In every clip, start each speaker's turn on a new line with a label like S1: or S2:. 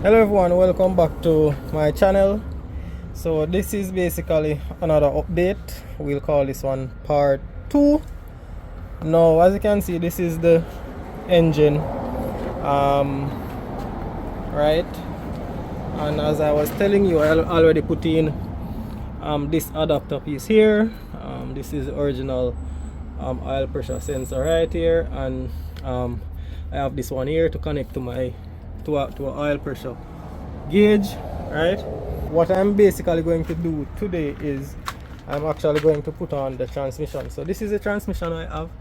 S1: Hello everyone, welcome back to my channel. So this is basically another update. We'll call this one part 2. Now as you can see, this is the engine, right? And as I was telling you, I already put in this adapter piece here. This is the original oil pressure sensor right here, and I have this one here to connect to my to a oil pressure gauge, right? What I'm basically going to do today is I'm actually going to put on the transmission. So this is the transmission I have,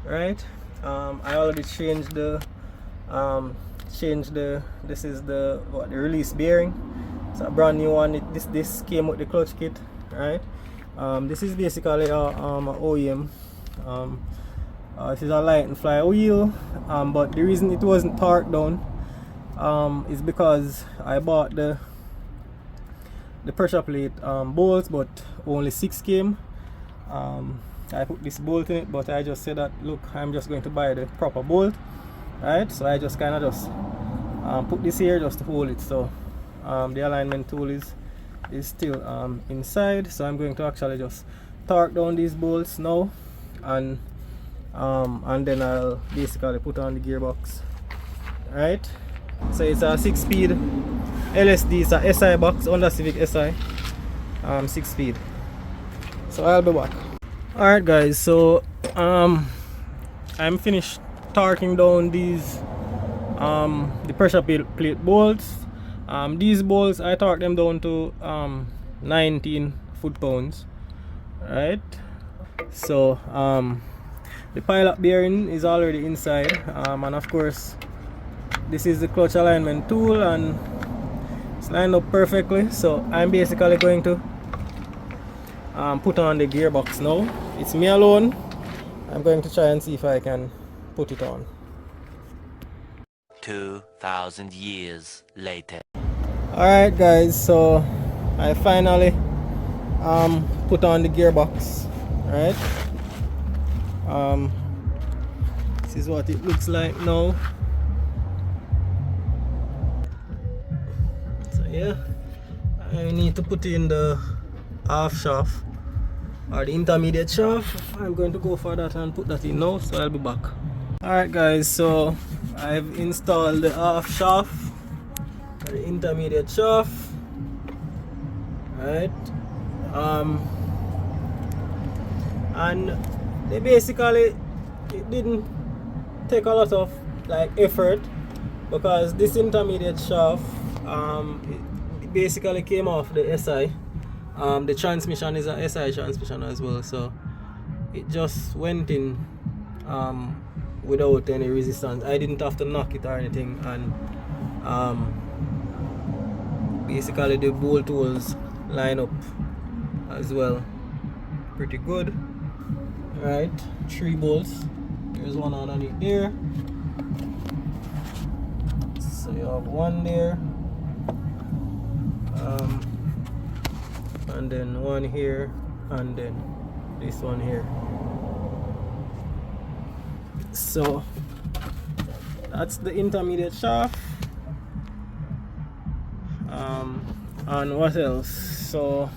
S1: right? I already changed the this is the release bearing. It's a brand new one. This came with the clutch kit, right? This is basically a OEM. This is a light and fly wheel, but the reason it wasn't torqued down is because I bought the pressure plate bolts, but only 6 came. I put this bolt in it, but I just said that look, I'm just going to buy the proper bolt, right? So I just kind of just put this here just to hold it. So the alignment tool is still inside, so I'm going to actually just torque down these bolts now, and then I'll basically put on the gearbox, right? So it's a 6-speed LSD. It's a SI box, Honda Civic SI, 6-speed. So I'll be back. Alright guys, so I'm finished torquing down these the pressure plate bolts. These bolts I torqued them down to 19 foot-pounds, right? So the pilot bearing is already inside, and of course this is the clutch alignment tool, and it's lined up perfectly. So I'm basically going to put on the gearbox now. It's me alone. I'm going to try and see if I can put it on.
S2: 2,000 years later.
S1: Alright guys, so I finally put on the gearbox, right? This is what it looks like now. So yeah, I need to put in the half shaft or the intermediate shaft. I'm going to go for that and put that in now, so I'll be back. Alright guys, so I've installed the half shaft, the intermediate shaft, right? And they basically, it didn't take a lot of like effort, because this intermediate shaft it basically came off the SI. The transmission is a SI transmission as well, so it just went in without any resistance. I didn't have to knock it or anything, and basically the bolt holes line up as well pretty good, right? 3 bolts. There's one underneath there, so you have one there, and then one here, and then this one here. So that's the intermediate shaft. And what else? So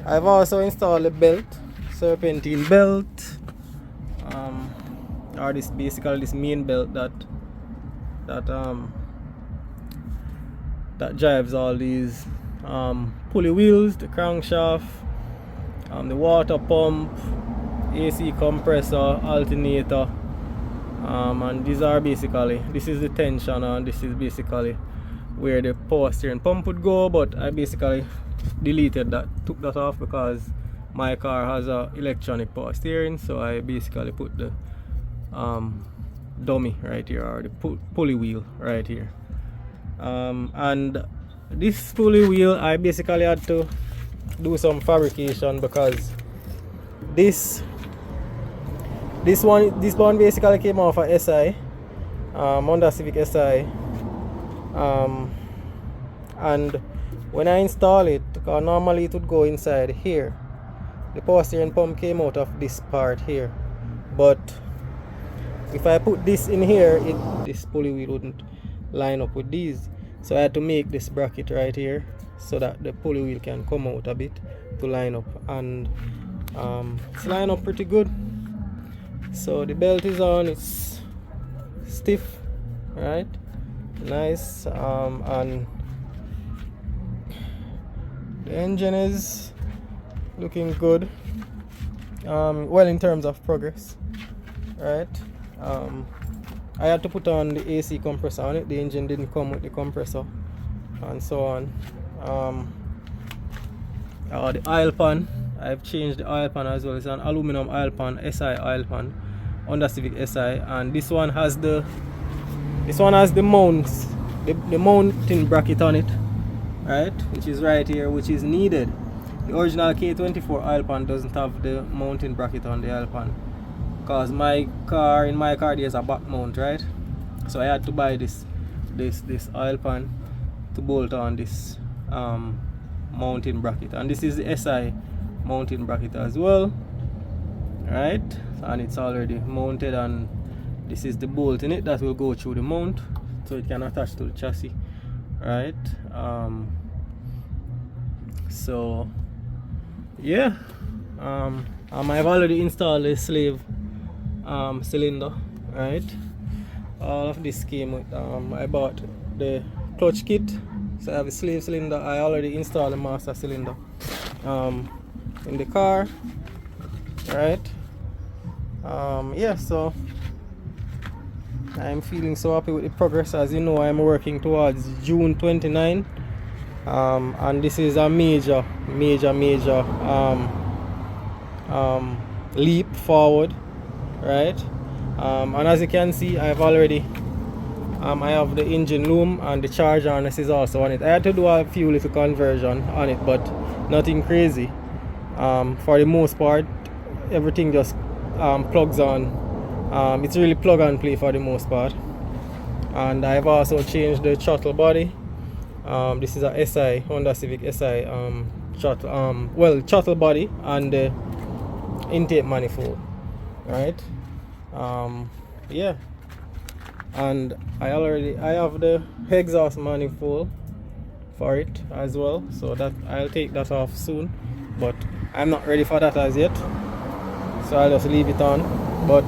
S1: I've also installed a belt, serpentine belt, or this basically this main belt that drives all these pulley wheels, the crankshaft, the water pump, AC compressor, alternator, and these are basically, this is the tensioner, and this is basically where the power steering pump would go, but I basically deleted that, took that off, because my car has a electronic power steering. So I basically put the dummy right here, or the pulley wheel right here, and this pulley wheel I basically had to do some fabrication, because this one basically came off a SI, Honda Civic SI, and when I install it, because normally it would go inside here, the power steering pump came out of this part here, but if I put this in here, this pulley wheel wouldn't line up with these. So I had to make this bracket right here so that the pulley wheel can come out a bit to line up, and it's line up pretty good. So the belt is on, it's stiff, right? Nice. And the engine is looking good, well, in terms of progress, right? I had to put on the AC compressor on it. The engine didn't come with the compressor, and so on. The oil pan, I've changed the oil pan as well. It's an aluminum oil pan, SI oil pan, Honda Civic SI, and this one has the mounts, the mounting bracket on it, right, which is right here, which is needed. The original K24 oil pan doesn't have the mounting bracket on the oil pan, because in my car there's a back mount, right? So I had to buy this oil pan to bolt on this mounting bracket, and this is the SI mounting bracket as well, right? And it's already mounted, and this is the bolt in it that will go through the mount so it can attach to the chassis, right? So yeah, I've already installed a slave cylinder, right? All of this came with I bought the clutch kit, so I have a slave cylinder. I already installed a master cylinder in the car, right? Yeah, so I'm feeling so happy with the progress. As you know, I'm working towards June 29, and this is a major leap forward, right? And as you can see, I've already I have the engine loom, and the charge harness is also on it. I had to do a few little conversion on it, but nothing crazy. For the most part, everything just plugs on. It's really plug and play for the most part. And I've also changed the throttle body. This is a SI, Honda Civic SI throttle body and the intake manifold, right? Yeah, and I have the exhaust manifold for it as well, so that I'll take that off soon, but I'm not ready for that as yet, so I'll just leave it on. But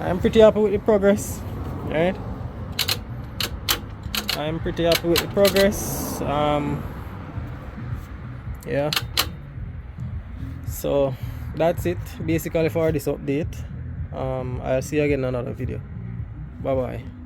S1: I'm pretty happy with the progress, right? I'm pretty happy with the progress. Yeah, so that's it basically for this update. I'll see you again in another video. Bye bye.